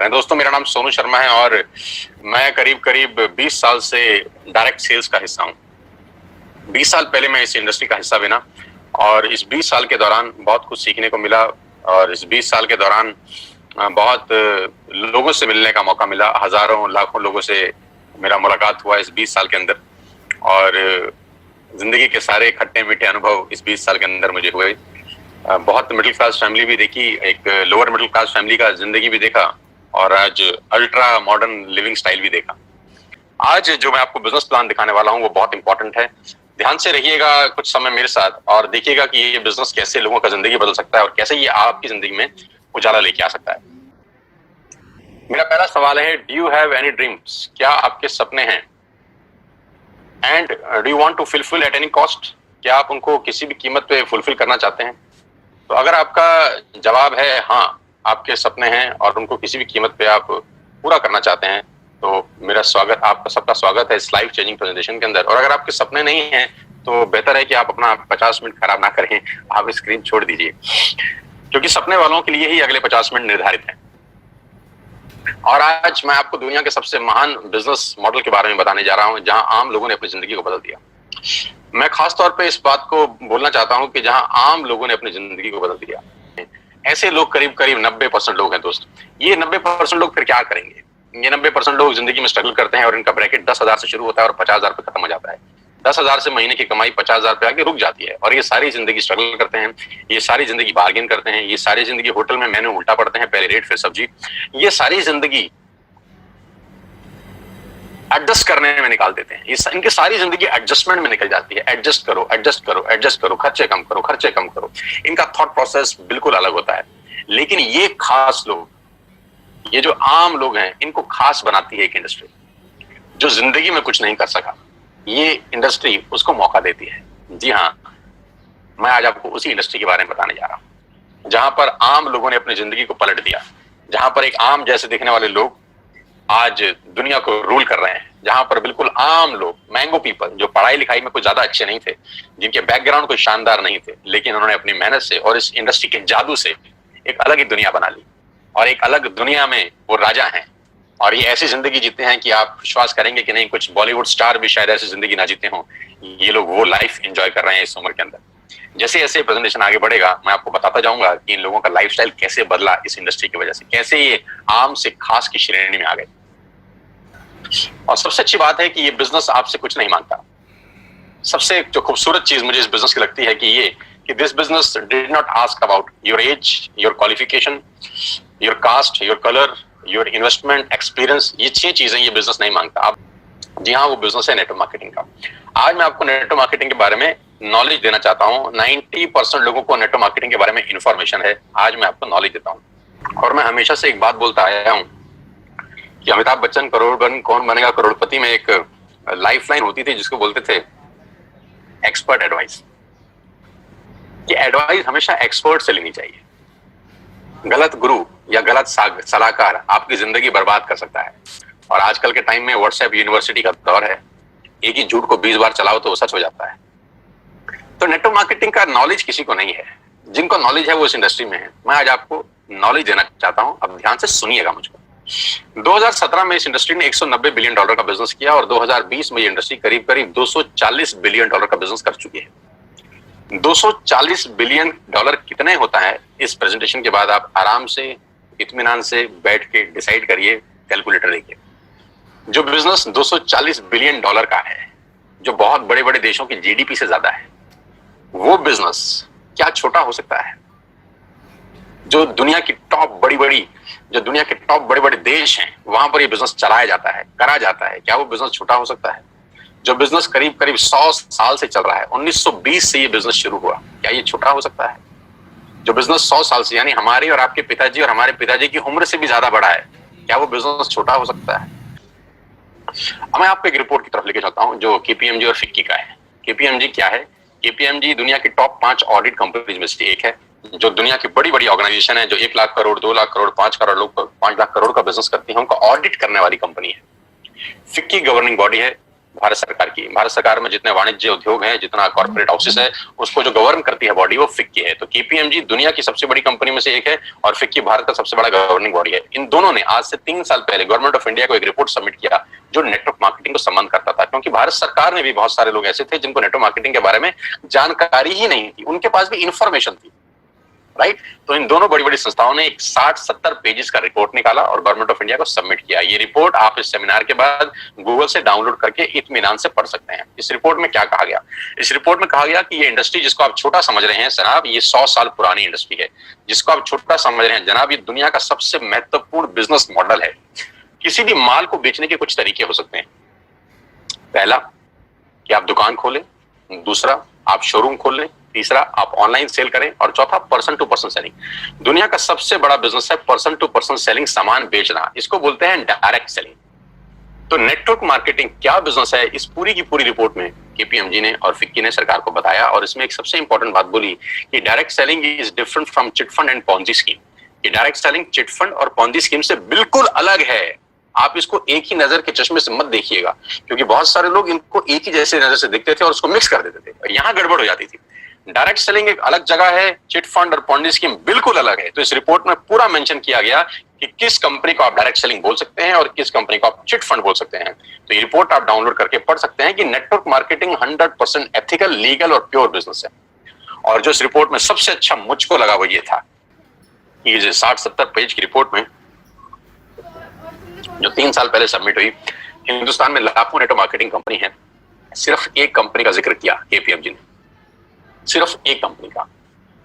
रहे हैं। दोस्तों, मेरा नाम सोनू शर्मा है और मैं करीब करीब 20 साल से डायरेक्ट सेल्स का हिस्सा हूँ। 20 साल पहले मैं इस इंडस्ट्री का हिस्सा बना और इस 20 साल के दौरान बहुत कुछ सीखने को मिला और इस 20 साल के दौरान बहुत लोगों से मिलने का मौका मिला। हजारों लाखों लोगों से मेरा मुलाकात हुआ इस 20 साल के अंदर और जिंदगी के सारे खट्टे मीठे अनुभव इस 20 साल के अंदर मुझे हुए। बहुत मिडिल क्लास फैमिली भी देखी, एक लोअर मिडिल क्लास फैमिली का जिंदगी भी देखा और आज अल्ट्रा मॉडर्न लिविंग स्टाइल भी देखा। आज जो मैं आपको बिजनेस प्लान दिखाने वाला हूँ वो बहुत इंपॉर्टेंट है। ध्यान से रहिएगा कुछ समय मेरे साथ और देखिएगा कि ये बिजनेस कैसे लोगों का जिंदगी बदल सकता है और कैसे ये आपकी जिंदगी में उजाला लेके आ सकता है। मेरा पहला सवाल है, do you have any dreams? क्या आपके सपने हैं? And do you want to fulfil at any cost? क्या आप उनको किसी भी कीमत पे फुलफिल करना चाहते हैं? तो अगर आपका जवाब है हाँ, आपके सपने हैं और उनको किसी भी कीमत पे आप पूरा करना चाहते हैं, तो मेरा स्वागत, आपका सबका स्वागत है इस लाइफ चेंजिंग प्रेजेंटेशन के अंदर। और अगर आपके सपने नहीं हैं तो बेहतर है कि आप अपना 50 मिनट खराब ना करें, आप स्क्रीन छोड़ दीजिए, क्योंकि सपने वालों के लिए ही अगले 50 मिनट निर्धारित हैं। और आज मैं आपको दुनिया के सबसे महान बिजनेस मॉडल के बारे में बताने जा रहा हूं जहां आम लोगों ने अपनी जिंदगी को बदल दिया। मैं खास तौर पे इस बात को बोलना चाहता हूं कि जहां आम लोगों ने अपनी जिंदगी को बदल दिया। ऐसे लोग करीब करीब 90% लोग हैं दोस्त। ये 90% लोग फिर क्या करेंगे? ये 90% लोग जिंदगी में स्ट्रगल करते हैं और इनका ब्रैकेट 10,000 से शुरू होता है और 50,000 पे खत्म हो जाता है। 10,000 से महीने की कमाई 50,000 पे आके रुक जाती है और ये सारी जिंदगी स्ट्रगल करते हैं, ये सारी जिंदगी बार्गेन करते हैं, ये सारी जिंदगी होटल में मेन्यू उल्टा पड़ते हैं, पहले रेट फिर सब्जी। ये सारी जिंदगी एडजस्ट करने में निकाल देते हैं। इनकी सारी जिंदगी एडजस्टमेंट में निकल जाती है। एडजस्ट करो, एडजस्ट करो, एडजस्ट करो, खर्चे कम करो, खर्चे कम करो। इनका थॉट प्रोसेस बिल्कुल अलग होता है। लेकिन ये खास लोग, ये जो आम लोग हैं, इनको खास बनाती है एक इंडस्ट्री। जो जिंदगी में कुछ नहीं कर सका, ये इंडस्ट्री उसको मौका देती है। जी हाँ, मैं आज आपको उसी इंडस्ट्री के बारे में बताने जा रहा हूं जहां पर आम लोगों ने अपनी जिंदगी को पलट दिया, जहां पर एक आम जैसे दिखने वाले लोग आज दुनिया को रूल कर रहे हैं, जहां पर बिल्कुल आम लोग, मैंगो पीपल, जो पढ़ाई लिखाई में कुछ ज्यादा अच्छे नहीं थे, जिनके बैकग्राउंड कोई शानदार नहीं थे, लेकिन उन्होंने अपनी मेहनत से और इस इंडस्ट्री के जादू से एक अलग ही दुनिया बना ली और एक अलग दुनिया में वो राजा हैं। और ये ऐसी जिंदगी जीते हैं कि आप विश्वास करेंगे कि नहीं, कुछ बॉलीवुड स्टार भी शायद ऐसी जिंदगी ना जीते हों। ये लोग वो लाइफ एंजॉय कर रहे हैं इस उम्र के अंदर। जैसे जैसे प्रेजेंटेशन आगे बढ़ेगा, मैं आपको बताता जाऊंगा कि इन लोगों का लाइफस्टाइल कैसे बदला इस इंडस्ट्री की वजह से, कैसे ये आम से खास की श्रेणी में आ गए। और सबसे अच्छी बात है कि ये बिजनेस आपसे कुछ नहीं मांगता। सबसे जो खूबसूरत चीज मुझे इस बिजनेस की लगती है कि this business did not ask about your age, your qualification, your cast, your colour, your investment, experience. ये 6 चीजें ये बिजनेस नहीं मांगता। आप, जी हाँ, वो बिजनेस है नेटवर्क मार्केटिंग का। आज मैं आपको नेटवर्क मार्केटिंग के बारे में नॉलेज देना चाहता हूँ। 90% लोगों को नेटवर्क मार्केटिंग के बारे में इंफॉर्मेशन है, आज मैं आपको नॉलेज देता हूँ। और मैं हमेशा से एक बात बोलता आया हूँ कि अमिताभ बच्चन कौन बनेगा करोड़पति में एक लाइफलाइन होती थी जिसको बोलते थे एक्सपर्ट एडवाइस। ये एडवाइस हमेशा एक्सपर्ट से लेनी चाहिए। गलत गुरु या गलत सलाहकार आपकी जिंदगी बर्बाद कर सकता है। और आजकल के टाइम में व्हाट्सएप यूनिवर्सिटी का दौर है, एक ही झूठ को 20 बार चलाओ तो वो सच हो जाता है। तो नेटवर्क मार्केटिंग का नॉलेज किसी को नहीं है, जिनको नॉलेज है वो इस इंडस्ट्री में है। मैं आज आपको नॉलेज देना चाहता हूं, अब ध्यान से सुनिएगा मुझको। 2017 में इस इंडस्ट्री ने $190 बिलियन का बिजनेस किया और 2020 में ये इंडस्ट्री करीब करीब $240 बिलियन का बिजनेस कर चुकी है। $240 बिलियन कितने होता है, इस प्रेजेंटेशन के बाद आप आराम से इत्मीनान से बैठ के डिसाइड करिए, कैलकुलेटर लेके। जो बिजनेस $240 बिलियन का है, जो बहुत बड़े बड़े देशों की जीडीपी से ज्यादा है, वो बिजनेस क्या छोटा हो सकता है? जो दुनिया की टॉप बड़ी बड़े देश हैं, वहां पर ये बिजनेस चलाया जाता है, करा जाता है, क्या वो बिजनेस छोटा हो सकता है? जो बिजनेस करीब करीब 100 साल से चल रहा है, 1920 से ये बिजनेस शुरू हुआ, क्या ये छोटा हो सकता है? जो बिजनेस 100 साल से, यानी हमारे और आपके पिताजी और हमारे पिताजी की उम्र से भी ज्यादा बड़ा है, क्या वो बिजनेस छोटा हो सकता है? अब मैं आपको एक रिपोर्ट की तरफ लेके चलता हूं जो केपीएमजी और फिक्की का है। केपीएमजी क्या है? केपीएमजी दुनिया की टॉप 5 ऑडिट कंपनीज में से एक है, जो दुनिया की बड़ी बड़ी ऑर्गेनाइजेशन है, जो 1 लाख करोड़, 2 लाख करोड़, 5 लाख करोड़ का बिजनेस करती है, उनका ऑडिट करने वाली कंपनी है। फिक्की गवर्निंग बॉडी है, भारत सरकार की। भारत सरकार में जितने वाणिज्य उद्योग हैं, जितना कॉर्पोरेट हाउसेस है, उसको जो गवर्न करती है बॉडी वो फिक्की है। तो केपीएमजी दुनिया की सबसे बड़ी कंपनी में से एक है और फिक्की भारत का सबसे बड़ा गवर्निंग बॉडी है। इन दोनों ने आज से 3 साल पहले गवर्नमेंट ऑफ इंडिया को एक रिपोर्ट सबमिट किया जो नेटवर्क मार्केटिंग को संबंध करता था, क्योंकि भारत सरकार में भी बहुत सारे लोग ऐसे थे जिनको नेटवर्क मार्केटिंग के बारे में जानकारी ही नहीं थी, उनके पास भी इंफॉर्मेशन थी, राइट। तो इन दोनों बड़ी बड़ी संस्थाओं ने एक 60-70 पेजेस का रिपोर्ट निकाला और गवर्नमेंट ऑफ इंडिया को सबमिट किया। ये रिपोर्ट आप इस सेमिनार के बाद गूगल से डाउनलोड करके इत्मीनान से पढ़ सकते हैं। इस रिपोर्ट में क्या कहा गया? इस रिपोर्ट में कहा गया कि ये इंडस्ट्री जिसको आप छोटा समझ रहे हैं जनाब, ये 100 साल पुरानी इंडस्ट्री है। जिसको आप छोटा समझ रहे हैं जनाब, ये दुनिया का सबसे महत्वपूर्ण बिजनेस मॉडल है। किसी भी माल को बेचने के कुछ तरीके हो सकते हैं। पहला कि आप दुकान खोलें, दूसरा आप शोरूम खोल लें, तीसरा आप ऑनलाइन सेल करें और चौथा पर्सन टू पर्सन सेलिंग। दुनिया का सबसे बड़ा बिजनेस है पर्सन टू पर्सन सेलिंग, सामान बेचना, इसको बोलते हैं डायरेक्ट सेलिंग। तो नेटवर्क मार्केटिंग क्या बिजनेस है, इस पूरी की पूरी रिपोर्ट में केपीएमजी ने और फिक्की ने सरकार को बताया। और इसमें एक सबसे इंपॉर्टेंट बात बोली कि direct selling is different from chit fund and Ponzi scheme. कि डायरेक्ट सेलिंग चिट फंड और पॉन्जी स्कीम से बिल्कुल अलग है। आप इसको एक ही नजर के चश्मे से मत देखिएगा, क्योंकि बहुत सारे लोग इनको एक ही जैसे नजर से देखते थे और उसको मिक्स कर देते थे और यहां गड़बड़ हो जाती थी। डायरेक्ट सेलिंग एक अलग जगह है, चिट फंड और पॉन्जी स्कीम बिल्कुल अलग है। तो इस रिपोर्ट में पूरा मेंशन किया गया कि किस कंपनी को आप डायरेक्ट सेलिंग बोल सकते हैं और किस कंपनी को आप चिट फंड बोल सकते हैं। तो ये रिपोर्ट आप डाउनलोड करके पढ़ सकते हैं कि नेटवर्क मार्केटिंग 100% एथिकल, लीगल और प्योर बिजनेस है। और जो इस रिपोर्ट में सबसे अच्छा मुझको लगा वो ये था कि ये 60-70 पेज की रिपोर्ट में जो 3 साल पहले सबमिट हुई, हिंदुस्तान में लाखों नेटवर्क मार्केटिंग कंपनी है, सिर्फ एक कंपनी का जिक्र किया केपीएमजी ने, सिर्फ एक कंपनी का,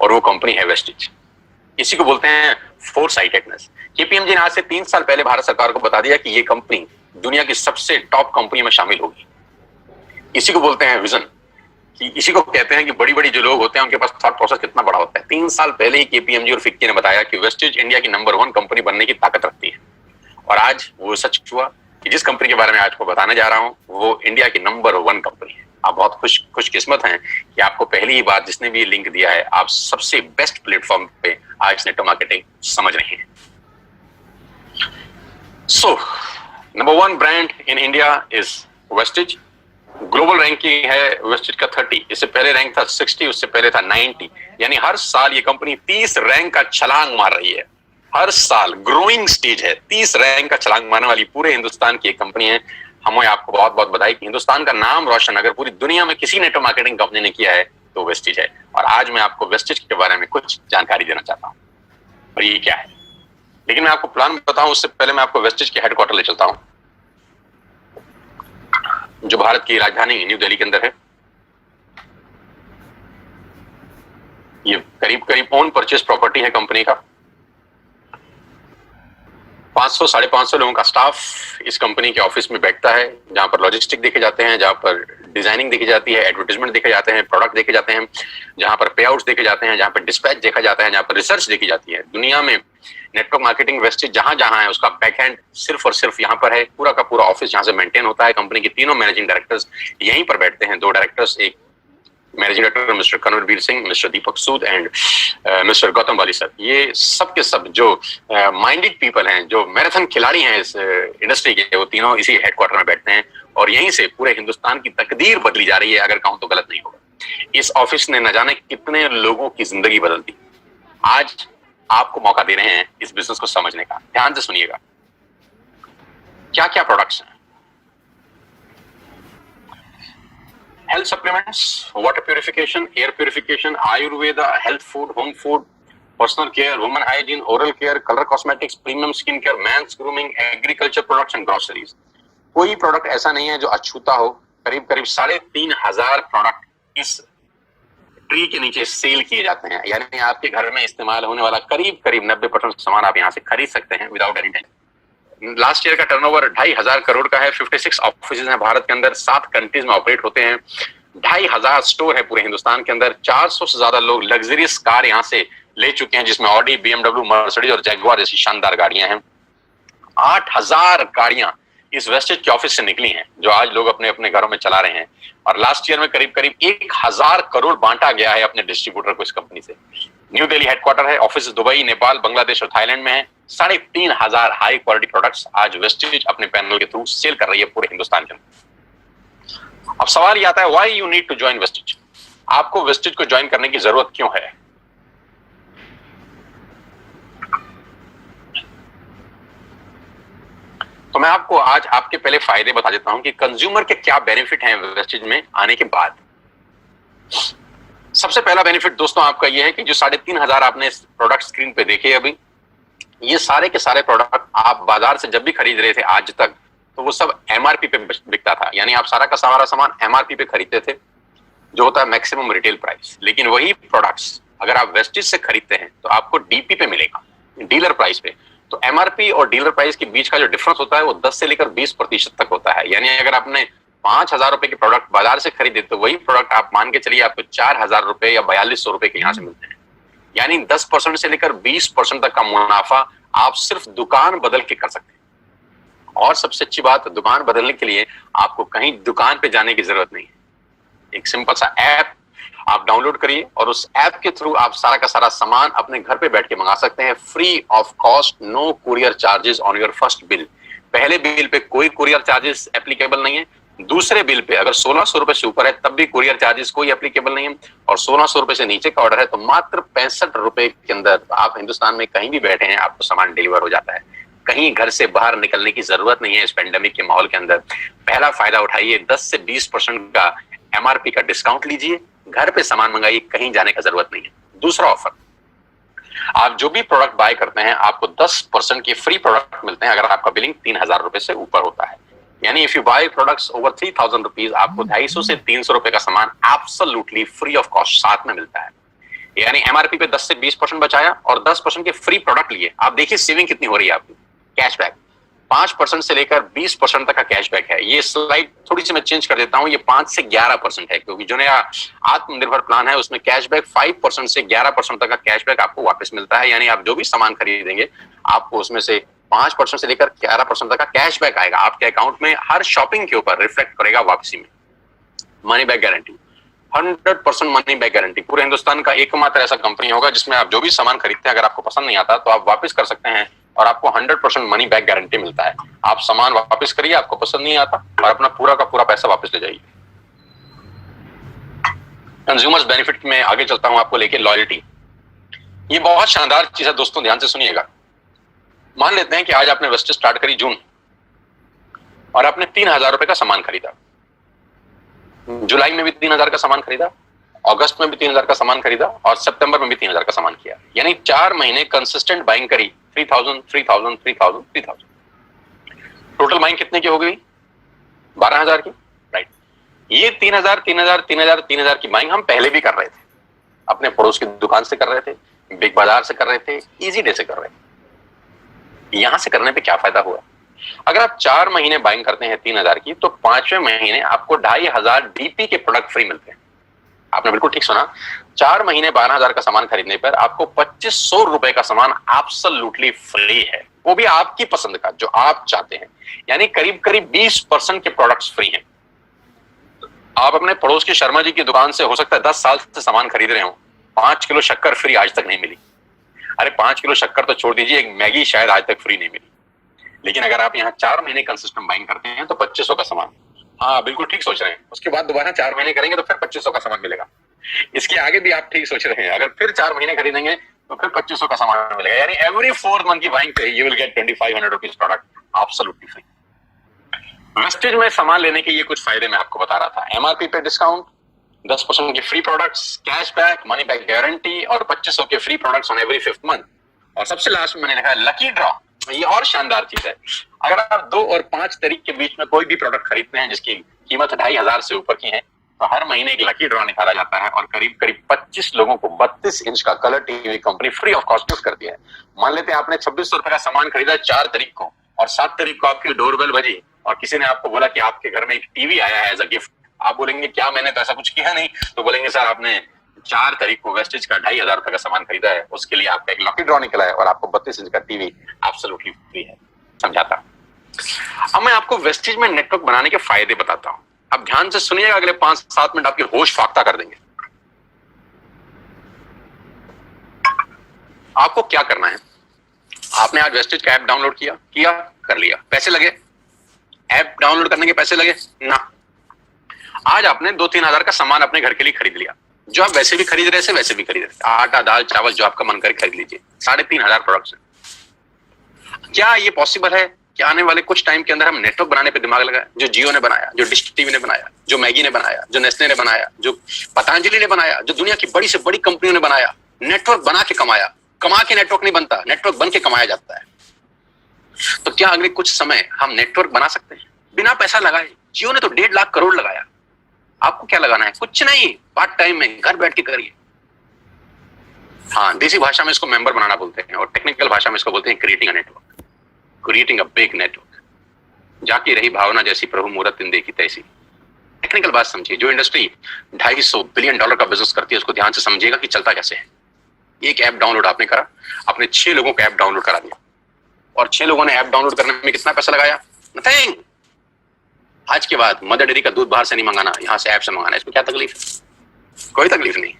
और वो कंपनी है वेस्टिज। इसी को बोलते हैं फोरसाइटेडनेस। केपीएमजी ने आज से 3 साल पहले भारत सरकार को बता दिया कि ये कंपनी दुनिया की सबसे टॉप कंपनी में शामिल होगी। इसी को बोलते हैं विजन, कि इसी को कहते हैं कि बड़ी बड़ी जो लोग होते हैं उनके पास थॉट प्रोसेस कितना बड़ा होता है। 3 साल पहले ही केपीएमजी और फिक्की ने बताया कि वेस्टिज इंडिया की नंबर 1 कंपनी बनने की ताकत रखती है, और आज वो सच हुआ कि जिस कंपनी के बारे में आज को बताने जा रहा हूं वो इंडिया की नंबर 1 कंपनी है। आप बहुत खुशकिस्मत हैं कि आपको पहली ही बार जिसने भी लिंक दिया है, आप सबसे बेस्ट प्लेटफॉर्म पे आज नेटवर्क मार्केटिंग समझ रहे हैं। So number 1 brand in India is Vestige. Global ranking है वेस्टिज का 30, इससे पहले रैंक था 60, उससे पहले था 90। यानी हर साल ये कंपनी 30 रैंक का छलांग मार रही है। हर साल ग्रोइंग स्टेज है, 30 रैंक का छलांग मारने वाली पूरे हिंदुस्तान की एक कंपनी है। हमें आपको बहुत बहुत बधाई कि हिंदुस्तान का नाम रोशन अगर पूरी दुनिया में किसी नेटवर्क मार्केटिंग कंपनी ने किया है तो वेस्टिज है। और आज मैं आपको वेस्टिज के बारे में कुछ जानकारी देना चाहता हूं, और ये क्या है। लेकिन मैं आपको प्लान बताऊं उससे पहले मैं आपको वेस्टिज के हेडक्वार्टर ले चलता हूं, जो भारत की राजधानी न्यू दिल्ली के अंदर है। ये करीब करीब ओन परचेज प्रॉपर्टी है कंपनी का। 500-550 लोगों का स्टाफ इस कंपनी के ऑफिस में बैठता है, जहां पर लॉजिस्टिक देखे जाते हैं, जहां पर डिजाइनिंग देखी जाती है, एडवर्टाइजमेंट देखे जाते हैं, प्रोडक्ट देखे जाते हैं, जहां पर पे आउट्स देखे जाते हैं, जहां पर डिस्पैच देखा जाता है, जहां पर रिसर्च देखी जाती है। दुनिया में नेटवर्क मार्केटिंग वेस्टिज जहां जहां है उसका बैकएंड सिर्फ और सिर्फ यहाँ पर है। पूरा का पूरा ऑफिस जहां से मेंटेन होता है। कंपनी के तीनों मैनेजिंग डायरेक्टर्स यहीं पर बैठते हैं। 2 डायरेक्टर्स, एक managing director mister Kanwarvir Singh, mister Deepak Sood and mister Gautam Wali sir. ये सब के सब जो माइंडेड पीपल हैं, जो मैराथन खिलाड़ी हैं इस इंडस्ट्री के, वो तीनों इसी हेडक्वार्टर में बैठते हैं। और यहीं से पूरे हिंदुस्तान की तकदीर बदली जा रही है, अगर कहूं तो गलत नहीं होगा। इस ऑफिस ने न जाने कितने लोगों की जिंदगी बदल दी। आज आपको मौका दे रहे हैं इस बिजनेस को समझने का। ध्यान से सुनिएगा क्या क्या प्रोडक्ट्स हैं। Health supplements, water purification, air purification, Ayurveda, health food, home food, personal care, women hygiene, oral care, colour cosmetics, premium skin care, mains grooming, agriculture products and groceries. कोई प्रोडक्ट ऐसा नहीं है जो अछूता हो। करीब करीब 3,500 प्रोडक्ट इस ट्री के नीचे सेल किए जाते हैं। यानी आपके घर में इस्तेमाल होने वाला करीब करीब 90% सामान आप यहाँ से खरीद सकते हैं without any tension. Last year का टर्नओवर 2,500 करोड़ का है। 56 ऑफिस हैं भारत के अंदर, 7 कंट्रीज में ऑपरेट होते हैं। 2,500 स्टोर है पूरे हिंदुस्तान के अंदर। 400 से ज्यादा लोग लग्जरियस कार यहाँ से ले चुके हैं, जिसमें ऑडी, BMW, मर्सिडीज और जैगुआर जैसी शानदार गाड़ियां हैं। 8,000 गाड़ियां इस वेस्टेज के ऑफिस से निकली हैं, जो आज लोग अपने अपने घरों में चला रहे हैं। और लास्ट ईयर में करीब करीब 1,000 करोड़ बांटा गया है अपने डिस्ट्रीब्यूटर को इस कंपनी से। न्यू दिल्ली हेडक्वार्टर है, ऑफिस दुबई, नेपाल, बांग्लादेश और थाईलैंड में है। 3,500 हाई क्वालिटी प्रोडक्ट्स आज वेस्टेज अपने पैनल के थ्रू सेल कर रही है पूरे हिंदुस्तान के अंदर। अब सवाल ये आता है, why you need to join Vestige? आपको वेस्टिज को ज्वाइन करने की जरूरत क्यों है? तो मैं आपको आज आपके पहले फायदे बता देता हूं कि कंज्यूमर के क्या बेनिफिट हैं वेस्टिज में आने के बाद। सबसे पहला बेनिफिट दोस्तों आपका यह है कि जो 3,500 आपने प्रोडक्ट स्क्रीन पे देखे अभी, ये सारे के सारे प्रोडक्ट आप बाजार से जब भी खरीद रहे थे आज तक, तो वो सब एमआरपी पे बिकता था। यानी आप सारा का सारा सामान एमआरपी पे खरीदते थे, जो होता है मैक्सिमम रिटेल प्राइस। लेकिन वही प्रोडक्ट्स अगर आप वेस्टिज से खरीदते हैं तो आपको डीपी पे मिलेगा, डीलर प्राइस पे। तो एमआरपी और डीलर प्राइस के बीच का जो डिफरेंस होता है वो 10 से लेकर 20% तक होता है। यानी अगर आपने 5,000 रुपए के प्रोडक्ट बाजार से खरीदे तो वही प्रोडक्ट आप मान के चलिए आपको 4,000 रुपए या 4,200 रुपए के यहाँ से मिलते हैं। यानी 10% से लेकर 20% तक का मुनाफा आप सिर्फ दुकान बदल के कर सकते हैं। और सबसे अच्छी बात, दुकान बदलने के लिए आपको कहीं दुकान पे जाने की जरूरत नहीं है। एक सिंपल सा ऐप आप डाउनलोड करिए और उस ऐप के थ्रू आप सारा का सारा सामान अपने घर पे बैठ के मंगा सकते हैं, free of cost, no courier charges on your first bill. पहले बिल पे कोई कुरियर चार्जेस एप्लीकेबल नहीं है, दूसरे बिल पे अगर 1,600 रुपए से ऊपर है तब भी कुरियर चार्जेस कोई एप्लीकेबल नहीं है, और 1,600 रुपए से नीचे का ऑर्डर है तो मात्र 65 रुपए के अंदर आप हिंदुस्तान में कहीं भी बैठे हैं आपको सामान डिलीवर हो जाता है। कहीं घर से बाहर निकलने की जरूरत नहीं है इस पेंडेमिक के माहौल के अंदर। पहला फायदा उठाइए, 10 से 20% का एमआरपी का डिस्काउंट लीजिए, घर पे सामान मंगाइए, कहीं जाने का जरूरत नहीं है। दूसरा ऑफर, आप जो भी प्रोडक्ट बाय करते हैं आपको 10% के फ्री प्रोडक्ट मिलते हैं अगर आपका बिलिंग 3,000 रुपए से ऊपर होता है। यानी if you buy products over 3,000 rupees, आपको 250 से 300 रुपए का सामान एब्सोल्युटली फ्री ऑफ कॉस्ट साथ में मिलता है। यानी एमआरपी पे 10 से 20% बचाया और 10% के फ्री प्रोडक्ट लिए। आप देखिए सेविंग कितनी हो रही है आपकी। कैशबैक 5% से लेकर 20% तक का कैशबैक है। ये स्लाइड थोड़ी सी मैं चेंज कर देता हूं, ये 5 से 11% है, क्योंकि जो नया आत्मनिर्भर प्लान है उसमें कैशबैक 5% से 11% तक का कैशबैक आपको वापस मिलता है। यानी आप जो भी सामान खरीदेंगे आपको उसमें से 5% से लेकर 11% तक का कैशबैक आएगा आपके अकाउंट में, हर शॉपिंग के ऊपर रिफ्लेक्ट करेगा वापसी में। Money back guarantee, 100% money back guarantee. पूरे हिंदुस्तान का एकमात्र ऐसा कंपनी होगा जिसमें आप जो भी सामान खरीदते हैं अगर आपको पसंद नहीं आता तो आप वापस कर सकते हैं और आपको 100% मनी बैक गारंटी मिलता है। आप सामान वापस करिए, आपको पसंद नहीं आता, और अपना पूरा का पूरा पैसा वापस ले जाइए। कंज्यूमर्स बेनिफिट में आगे चलता हूं आपको लेके, लॉयल्टी। ये बहुत शानदार चीज है दोस्तों, ध्यान से सुनिएगा। मान लेते हैं कि आज आपने वेस्टेज स्टार्ट करी जून और आपने 3,000 रुपए का सामान खरीदा, जुलाई में भी 3,000 का सामान खरीदा, अगस्त में भी 3,000 का सामान खरीदा और सितंबर में भी 3,000 का सामान किया। यानी 4 महीने कंसिस्टेंट बाइंग करी, 3,000 3,000 3,000 3,000। टोटल बाइंग कितने की हो गई? 12,000 की, राइट। ये 3,000 3,000 3,000 3,000 की बाइंग हम पहले भी कर रहे थे, अपने पड़ोस की दुकान से कर रहे थे, बिग बाजार से कर रहे थे, इजी डे से कर रहे थे। यहां से करने पे क्या फायदा हुआ? अगर आप 4 महीने बाइंग करते हैं 3,000 की तो 5वें महीने आपको 2,500 डीपी के प्रोडक्ट फ्री मिलते हैं। आपने बिल्कुल ठीक सुना, 4 महीने 12,000 का सामान खरीदने पर आपको 2,500 रुपए का सामान एब्सोल्युटली फ्री है, वो भी आपकी पसंद का जो आप चाहते हैं। यानी करीब करीब 20% के प्रोडक्ट्स फ्री हैं। आप अपने पड़ोस की शर्मा जी की दुकान से हो सकता है 10 साल से सामान खरीद रहे हो, 5 किलो शक्कर फ्री आज तक नहीं मिली। अरे 5 किलो शक्कर तो छोड़ दीजिए, एक मैगी शायद आज तक फ्री नहीं मिली। लेकिन अगर आप यहाँ 4 महीने कंसिस्टेंट बाइंग करते हैं तो 2,500 का सामान, हाँ बिल्कुल ठीक सोच रहे हैं, उसके बाद दोबारा 4 महीने करेंगे तो फिर 2,500 का सामान मिलेगा। इसके आगे भी आप ठीक सोच रहे हैं, अगर फिर 4 महीने खरीदेंगे तो फिर 2,500 का सामान मिलेगा। यानी एवरी 4th मंथ की बाइंग पे you will get 2,500 rupees product absolutely free. Wastage में सामान लेने के ये कुछ फायदे मैं आपको बता रहा था। एमआरपी पे डिस्काउंट, 10% के free products, cashback, money back guarantee और 2,500 के free products on every 5th month. और सबसे लास्ट में मैंने लिखा है लकी ड्रॉ। ये और शानदार चीज है, अगर आप 2 और 5 तारीख के बीच में कोई भी प्रोडक्ट खरीदते हैं जिसकी कीमत 2,500 से ऊपर की है तो हर महीने एक लकी ड्रॉ निकाला जाता है और करीब करीब 25 लोगों को 32 इंच का colour TV company free of cost gift करती है। मान लेते हैं आपने 2,600 रुपए का सामान खरीदा 4 तारीख को और 7 तारीख को आपकी डोरबेल बजी और किसी ने आपको बोला कि आपके घर में एक टीवी आया है एज अ गिफ्ट। आप बोलेंगे क्या, मैंने तो ऐसा कुछ किया नहीं। तो बोलेंगे सर आपने 4 तारीख को वेस्टेज का 2,500 रुपए का सामान खरीदा है, उसके लिए आपका एक लकी ड्रॉ निकला है और आपको 32 इंच का टीवी एब्सोल्युटली फ्री है। समझाता। अब मैं आपको वेस्टेज में नेटवर्क बनाने के फायदे बताता हूं। अब ध्यान से सुनिएगा, अगले 5-7 मिनट आपकी होश फाख्ता कर देंगे। आपको क्या करना है, आपने आज वेस्टेज का ऐप डाउनलोड किया कर लिया, पैसे लगे? ऐप डाउनलोड करने के पैसे लगे ना। आज आपने 2-3 हजार का सामान अपने घर के लिए खरीद लिया, जो आप वैसे भी खरीद रहे थे वैसे भी खरीद रहे थे, आटा दाल चावल जो आपका मन करे खरीद लीजिए, 3,500 प्रोडक्ट्स। क्या ये पॉसिबल है कि आने वाले कुछ टाइम के अंदर हम नेटवर्क बनाने पे दिमाग लगाए, जो जियो ने बनाया, जो डिश टीवी ने बनाया, जो मैगी ने बनाया, जो नेस्ले ने बनाया, जो पतंजलि ने बनाया, जो दुनिया की बड़ी से बड़ी कंपनियों ने बनाया, नेटवर्क बना के कमाया। कमा के नेटवर्क नहीं बनता, नेटवर्क बन के कमाया जाता है। तो क्या अगले कुछ समय हम नेटवर्क बना सकते हैं बिना पैसा लगाए? जियो ने तो 1.5 लाख करोड़ लगाया, आपको क्या लगाना है? कुछ नहीं, पार्ट टाइम में घर बैठ के करिए। हाँ, देसी भाषा में इसको मेंबर बनाना बोलते हैं और टेक्निकल भाषा में इसको बोलते हैं creating a network, creating a big network. जाकी रही भावना जैसी प्रभु मूरत दिन देखी तैसी। टेक्निकल बात समझिए, जो इंडस्ट्री $250 बिलियन का बिजनेस करती है उसको ध्यान से समझिएगा कि चलता कैसे है। एक ऐप डाउनलोड आपने करा, आपने 6 लोगों को ऐप डाउनलोड करा दिया और 6 लोगों ने ऐप डाउनलोड करने में कितना पैसा लगाया? नथिंग। आज के बाद मदर डेयरी का दूध बाहर से नहीं मंगाना, यहां से ऐप से मंगाना। इसमें क्या तकलीफ है? कोई तकलीफ नहीं।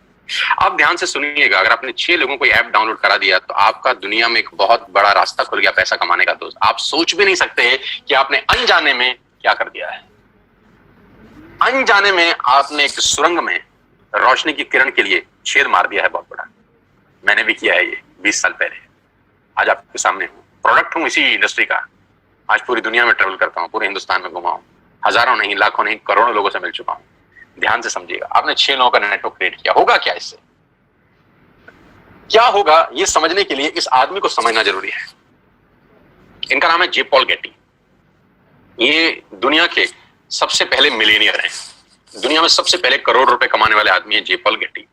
आप ध्यान से सुनिएगा, अगर आपने 6 लोगों को ऐप डाउनलोड करा दिया तो आपका दुनिया में एक बहुत बड़ा रास्ता खुल गया पैसा कमाने का। दोस्त, आप सोच भी नहीं सकते कि आपने अनजाने में क्या कर दिया है। अनजाने में आपने एक सुरंग में रोशनी की किरण के लिए छेद मार दिया है बहुत बड़ा। मैंने भी किया है ये 20 साल पहले। आज आपके सामने हूं, प्रोडक्ट हूं इसी इंडस्ट्री का। आज पूरी दुनिया में ट्रेवल करता हूं, पूरे हिंदुस्तान में घुमा हूं, हजारों नहीं लाखों नहीं करोड़ों लोगों से मिल चुका हूं। ध्यान से समझिएगा, आपने 6 लोगों का नेटवर्क क्रिएट किया, होगा क्या इससे? क्या होगा ये समझने के लिए इस आदमी को समझना जरूरी है। इनका नाम है जे पॉल गेटी। ये दुनिया के सबसे पहले मिलियनियर हैं। दुनिया में सबसे पहले करोड़ रुपए कमाने वाले आदमी है जे पॉल गेटी।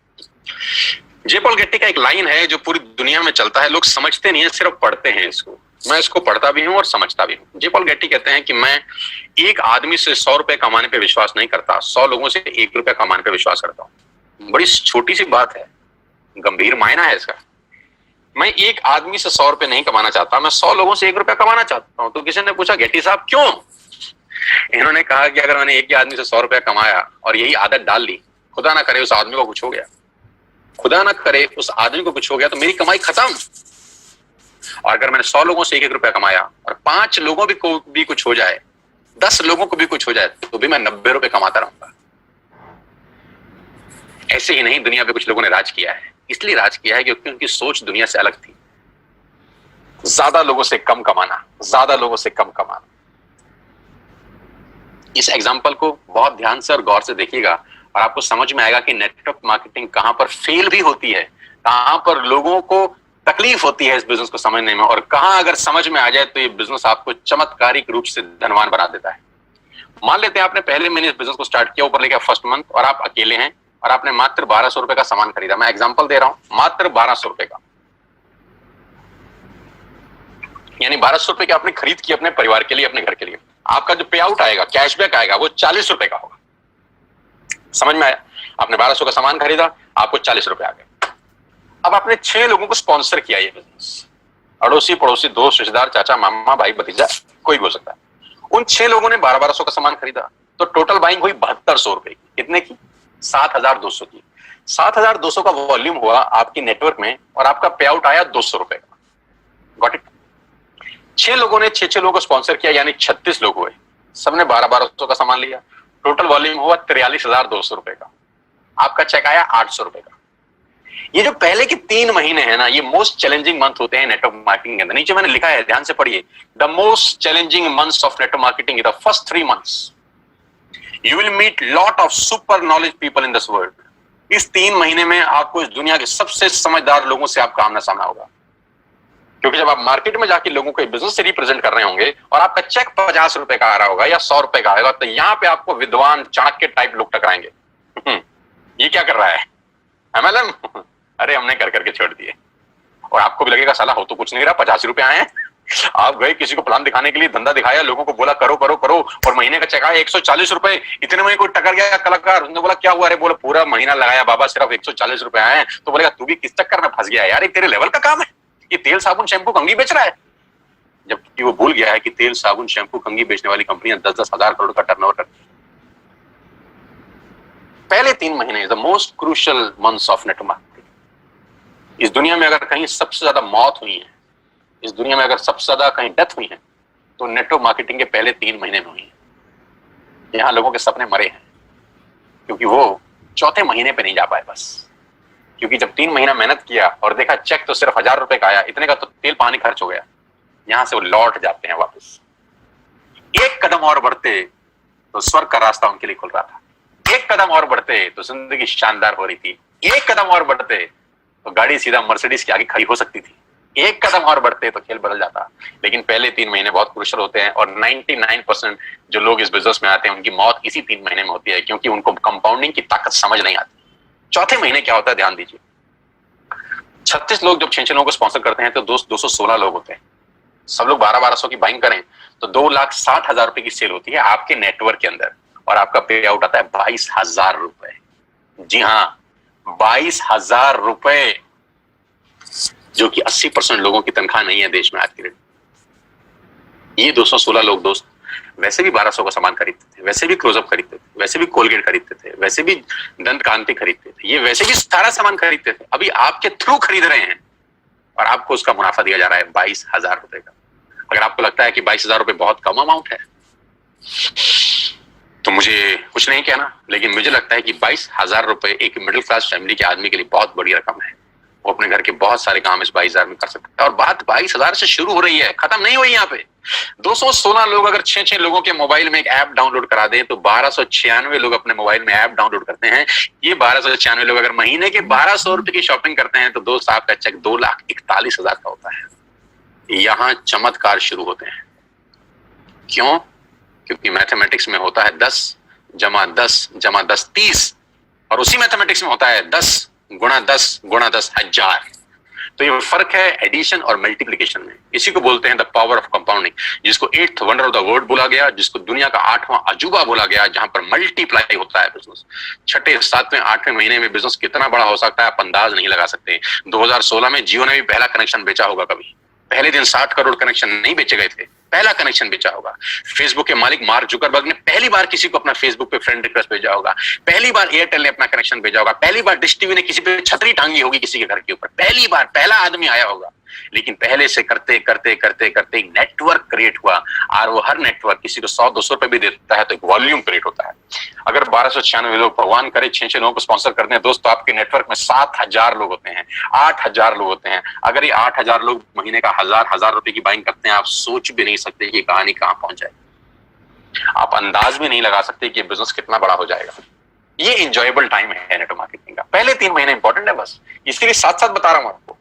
जे पॉल गेटी का एक लाइन है जो पूरी दुनिया में चलता है, लोग समझते नहीं है, सिर्फ पढ़ते हैं इसको। मैं इसको पढ़ता भी हूं और समझता भी हूं। जे पॉल गेटी कहते हैं कि मैं एक आदमी से 100 रुपए कमाने पे विश्वास नहीं करता, 100 लोगों से 1 रुपया कमाने पे विश्वास करता हूं। बड़ी छोटी सी बात है, गंभीर मायना है इसका। मैं एक आदमी से 100 रुपए नहीं कमाना चाहता, मैं 100 लोगों से 1 रुपया कमाना चाहता हूं। तो किसी ने पूछा, गेटी साहब क्यों? इन्होंने कहा कि अगर मैंने एक ही आदमी से 100 रुपया कमाया और यही आदत डाल ली, खुदा ना करे उस आदमी को कुछ हो गया, खुदा ना करे उस आदमी को कुछ हो गया, तो मेरी कमाई खत्म। और अगर मैंने 100 लोगों से 1-1 रुपया कमाया और 5 लोगों को भी कुछ हो जाए, 10 लोगों को भी कुछ हो जाए, तो भी मैं 90 रुपए कमाता रहूंगा। ऐसे ही नहीं, दुनिया पे कुछ लोगों ने राज किया है। इसलिए राज किया है क्योंकि उनकी सोच दुनिया से अलग थी। ज्यादा लोगों से कम कमाना, ज्यादा लोगों से कम कमाना। इस एग्जाम्पल को बहुत ध्यान से और गौर से देखिएगा और आपको समझ में आएगा कि नेटवर्क मार्केटिंग कहां पर फेल भी होती है, कहां पर लोगों को तकलीफ होती है इस बिजनेस को समझने में, और कहां अगर समझ में आ जाए तो ये बिजनेस आपको चमत्कारिक रूप से धनवान बना देता है। मान लेते हैं आपने पहले महीने इस बिजनेस को स्टार्ट किया, ऊपर लेके फर्स्ट मंथ, और आप अकेले हैं और आपने मात्र 1200 रुपए का सामान खरीदा। मैं एग्जांपल दे रहा हूं, मात्र 1200 रुपए का, यानी 1200 रुपए की आपने खरीद की अपने परिवार के लिए, अपने घर के लिए। आपका जो पे आउट आएगा, कैशबैक आएगा, वो 40 रुपए का होगा। समझ में आया? आपने 1200 का सामान खरीदा, आपको 40 रुपए आ गए। अब आपने 6 लोगों को स्पॉन्सर किया ये बिजनेस, अड़ोसी पड़ोसी दोस्त रिश्तेदार चाचा मामा भाई भतीजा कोई भी हो सकता है। उन 6 लोगों ने 1200 का सामान खरीदा, तो टोटल बाइंग हुई 7200 रुपए की। कितने की? 7200 की। 7200 का वॉल्यूम हुआ आपकी नेटवर्क में और आपका पे आउट आया 200 रुपए का। Got it? 6 लोगों ने 6 लोगों को स्पॉन्सर किया, यानी 36 लोग हुए, सबने 1200 का सामान लिया, टोटल वॉल्यूम हुआ 43,200 रुपए का। आपका चेक आया 800 रुपए का। ये जो पहले के 3 महीने हैं ना, ये मोस्ट चैलेंजिंग मंथ होते हैं नेटवर्क मार्केटिंग के अंदर। नीचे मैंने लिखा है, ध्यान से पढ़िए, the most challenging months of network marketing the first 3 months. You will meet lot of super knowledge people in this world. इस 3 महीने में आपको इस दुनिया के सबसे समझदार लोगों से आपका आमना सामना होगा, क्योंकि जब आप मार्केट में जाके लोगों को बिजनेस से रिप्रेजेंट कर रहे होंगे और आपका चेक 50 रुपए का आ रहा होगा या 100 रुपए का आएगा, तो यहां पे आपको विद्वान चाणक्य टाइप लोग टकराएंगे। ये क्या कर रहा है एमएलएम? अरे हमने कर करके छोड़ दिए। और आपको भी लगेगा साला हो तो कुछ नहीं रहा, 85 रुपए आए हैं। आप गए किसी को प्लान दिखाने के लिए, धंधा दिखाया, लोगों को बोला करो करो करो, और महीने का चेक आया 140 रुपए। इतने में कोई टकर गया कलाकार, उसने बोला क्या हुआ? अरे बोला पूरा महीना लगाया बाबा, सिर्फ 140 रुपए आए हैं। तो बोलेगा तू भी किस चक्कर में फंस गया यार, ये तेरे लेवल का काम है, ये तेल साबुन शैम्पू कंघी बेच रहा है। जबकि वो भूल गया है कि तेल साबुन शैम्पू कंघी बेचने वाली कंपनियां 10-10 हजार करोड़ का टर्नओवर करती हैं। पहले 3 महीने the most crucial months of network marketing. इस दुनिया में अगर कहीं सबसे ज्यादा मौत हुई है, इस दुनिया में अगर सबसे ज्यादा कहीं डेथ हुई है, तो नेटवर्क मार्केटिंग के पहले 3 महीने में हुई है। यहां लोगों के सपने मरे हैं, क्योंकि वो चौथे महीने पे नहीं जा पाए बस। क्योंकि जब 3 महीना मेहनत किया और देखा चेक तो सिर्फ 1000 रुपए का आया, इतने का तो तेल पानी खर्च हो गया, यहां से वो लौट जाते हैं वापस। एक कदम और बढ़ते तो स्वर्ग का रास्ता उनके लिए खुल रहा था, एक कदम और बढ़ते तो जिंदगी शानदार हो रही थी, एक कदम और बढ़ते तो गाड़ी सीधा मर्सिडीज के आगे खड़ी हो सकती थी, एक कदम और बढ़ते तो खेल बदल जाता। लेकिन पहले 3 महीने बहुत क्रूशियल होते हैं और 99% जो लोग इस बिजनेस में आते हैं उनकी मौत इसी 3 महीने में होती है, क्योंकि उनको कंपाउंडिंग की ताकत समझ नहीं आती। चौथे महीने क्या होता है ध्यान दीजिए। 36 लोग जब 6 लोगों को स्पॉन्सर करते हैं तो 216 लोग होते हैं। सब लोग 1200 की बाइंग करें तो 2,60,000 रुपए की सेल होती है आपके नेटवर्क के अंदर, और आपका पे आउट आता है 22,000 रुपए। जी हाँ, 22,000 रुपए, जो कि 80% लोगों की तनख्वाह नहीं है देश में आज के डेट। ये 216 लोग दोस्त वैसे भी 1200 का सामान खरीदते थे, वैसे भी क्लोजअप खरीदते थे, वैसे भी कोलगेट खरीदते थे, वैसे भी दंत कांति खरीदते थे, ये वैसे भी सारा सामान खरीदते थे, अभी आपके थ्रू खरीद रहे हैं और आपको उसका मुनाफा दिया जा रहा है 22,000 रुपए का। अगर आपको लगता है कि 22,000 रुपए बहुत कम अमाउंट है तो मुझे कुछ नहीं कहना, लेकिन मुझे लगता है कि 22,000 रुपए एक मिडिल क्लास फैमिली के आदमी के लिए बहुत बड़ी रकम है। वो अपने घर के बहुत सारे काम इस 22,000 में कर सकता है, और बात 22,000 से शुरू हो रही है, खत्म नहीं हुई यहाँ पे। 216 लोग अगर 6 लोगों के मोबाइल में एक ऐप डाउनलोड करा दें तो 1296 लोग अपने मोबाइल में ऐप डाउनलोड करते हैं। ये 1296 लोग अगर महीने के 1200 रुपए की शॉपिंग करते हैं तो दोस्त आपका चेक 2,41,000 का होता है। यहाँ चमत्कार शुरू होते हैं। क्यों? क्योंकि मैथमेटिक्स में होता है 10 जमा 10 जमा 10 30, और उसी मैथमेटिक्स में होता है 10 गुणा 10 गुणा 10 1000। तो ये फर्क है एडिशन और मल्टीप्लिकेशन में। इसी को बोलते हैं द पावर ऑफ कंपाउंडिंग, जिसको 8th wonder of the world बोला गया, जिसको दुनिया का 8वां अजूबा बोला गया, जहां पर मल्टीप्लाई होता है बिजनेस। 6, 7, 8वें महीने में बिजनेस कितना बड़ा हो सकता है आप अंदाज नहीं लगा सकते। 2016 में जियो ने भी पहला कनेक्शन बेचा होगा कभी। पहले दिन 60 करोड़ कनेक्शन नहीं बेचे गए थे, पहला कनेक्शन बेचा होगा। फेसबुक के मालिक मार्क जुकरबर्ग ने पहली बार किसी को अपना फेसबुक पे फ्रेंड रिक्वेस्ट भेजा होगा, पहली बार एयरटेल ने अपना कनेक्शन भेजा होगा, पहली बार डिश टीवी ने किसी पे छतरी टांगी होगी किसी के घर के ऊपर, पहली बार पहला आदमी आया होगा। लेकिन पहले से करते करते करते करते नेटवर्क क्रिएट हुआ, और वो हर नेटवर्क किसी को 100-200 रुपए भी देता है तो एक वॉल्यूम क्रिएट होता है। अगर 1296 लोग भगवान करे 6 लोगों को स्पॉन्सर करते हैं दोस्तों, आपके नेटवर्क में 7,000 लोग होते हैं, 8,000 लोग होते हैं। अगर ये 8,000 लोग महीने का 1,000 रुपए की बाइंग करते हैं, आप सोच भी नहीं सकते कि कहानी कहां पहुंच जाएगी। आप अंदाज भी नहीं लगा सकते कि बिजनेस कितना बड़ा हो जाएगा। ये इंजॉयबल टाइम है नेटवर्क मार्केटिंग का। पहले 3 महीने इंपॉर्टेंट है बस, इसके लिए साथ साथ बता रहा हूं आपको।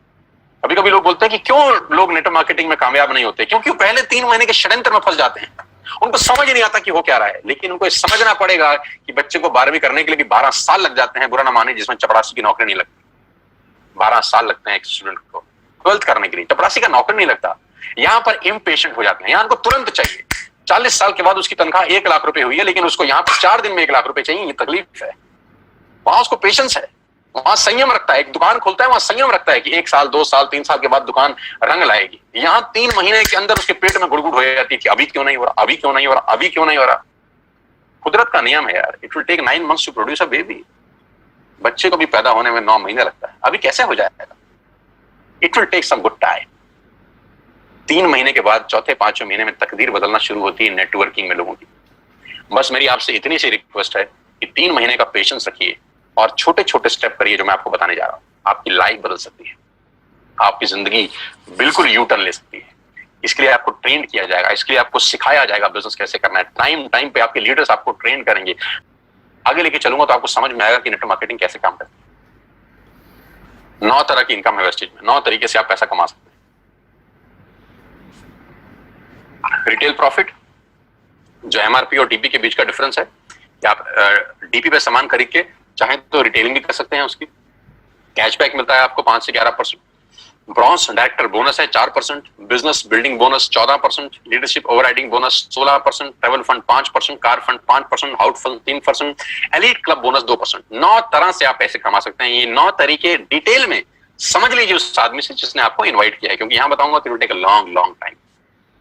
कभी कभी लोग बोलते हैं कि क्यों लोग नेटवर्क मार्केटिंग में कामयाब नहीं होते, क्योंकि पहले 3 महीने के षड्यंत्र में फंस जाते हैं। उनको समझ ही नहीं आता कि हो क्या रहा है, लेकिन उनको समझना पड़ेगा कि बच्चे को 12वीं करने के लिए भी 12 साल लग जाते हैं, बुरा ना माने, जिसमें चपरासी की नौकरी नहीं लगती। 12 साल लगते हैं एक स्टूडेंट को 12th करने के लिए, चपरासी का नौकरी नहीं लगता। यहाँ पर इम्पेशेंट हो जाते हैं, यहाँ उनको तुरंत चाहिए। 40 साल के बाद उसकी तनख्वाह 1 लाख रुपए हुई है, लेकिन उसको यहाँ पर 4 दिन में 1 लाख रुपए चाहिए। ये तकलीफ है। वहां उसको पेशेंस है, वहां संयम रखता है। एक दुकान खोलता है, वहां संयम रखता है कि 1 साल 2 साल 3 साल के बाद दुकान रंग लाएगी। यहाँ 3 महीने के अंदर उसके पेट में गुड़गुड़ हो जाती है कि अभी क्यों नहीं हो रहा, अभी क्यों नहीं हो रहा, अभी क्यों नहीं हो रहा। कुदरत का नियम है यार, it will take 9 months to produce a baby. बच्चे को भी पैदा होने में 9 महीने लगता है, अभी कैसे हो जाएगा। It will take some good time. 3 महीने के बाद चौथे 5वें महीने में तकदीर बदलना शुरू होती है नेटवर्किंग में लोगों की। बस मेरी आपसे इतनी सी रिक्वेस्ट है कि 3 महीने का पेशेंस रखिए और छोटे छोटे स्टेप करिए, जो मैं आपको बताने जा रहा हूं। आपकी लाइफ बदल सकती है, आपकी जिंदगी बिल्कुल यू टर्न ले सकती है। इसके लिए आपको ट्रेन किया जाएगा, इसके लिए आपको सिखाया जाएगा बिजनेस कैसे करना है। टाइम पे आपके लीडर्स आपको ट्रेन करेंगे। आगे लेके चलूंगा तो आपको समझ में आएगा कि नेटवर्क मार्केटिंग कैसे काम करती है। 9 तरह की इनकम है वेस्टेज में, 9 तरीके से आप पैसा कमा सकते हैं। रिटेल प्रॉफिट, जो एमआरपी और डीपी के बीच का डिफरेंस है, कि आप डीपी पे सामान खरीद के चाहे तो रिटेलिंग भी कर सकते हैं, उसकी कैशबैक मिलता है आपको 5 से 11%। ब्रॉन्ज डायरेक्टर बोनस है 4%, business building bonus 14%, leadership overriding bonus 16%, travel fund 5%, car fund 5%, house fund 3%, elite club bonus 2%। 9 तरह से आप पैसे कमा सकते हैं। ये 9 तरीके डिटेल में समझ लीजिए उस आदमी से जिसने आपको इन्वाइट किया है, क्योंकि यहां बताऊंगा तो it will take a long time.